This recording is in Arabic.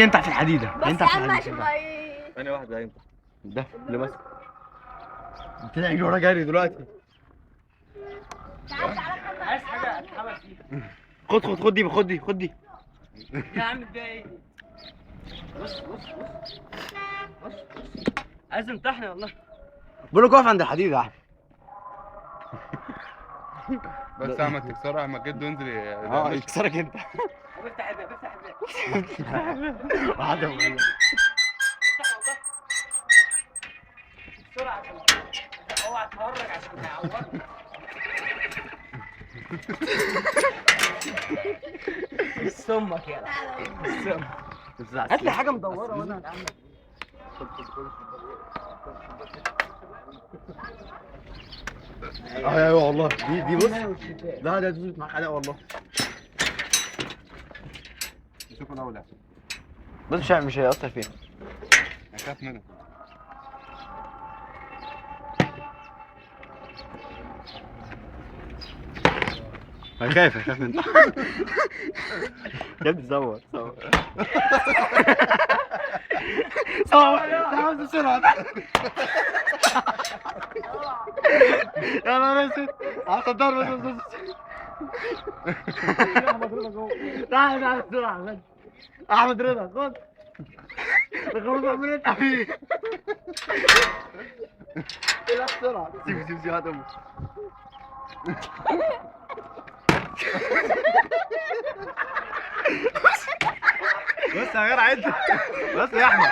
ينتع في الحديده، بس ينتع يا في عم عشان الحديده. ما ثانية واحدة انت. ده اللي ماسك. طلع يجري ورا جري دلوقتي. تعال تعال عايز حاجه اتحمس فيها. خد دي، خد دي. يا عم ده ايه؟ بص عايز تمتحني والله. بقول لك اقف عند الحديده يا احمد. بس احمد تكسرها اما جد وانزل يكسرك انت. بفتح الباب بفتح الباب. واحده افتح والله. بسرعه عشان اوعى تتهرج عشان هيعورني. سمك يلا. هات لي حاجه مدوره وانا هتعمل. ايوه والله دي بص. لا ده تظبط معاك حلاقه والله. شوف انا ولا بس مش هيأثر فيها. اخاف منها. هيخاف منك. يا ابني صور تعال بسرعه. يا نهار اسود عطى الضربه بس. تعال بسرعه. احمد رضا خد. خلاص احمد رضا حبيبي. لا بسرعه. سيب هات امك. بس يا غير عد. بس يا احمد.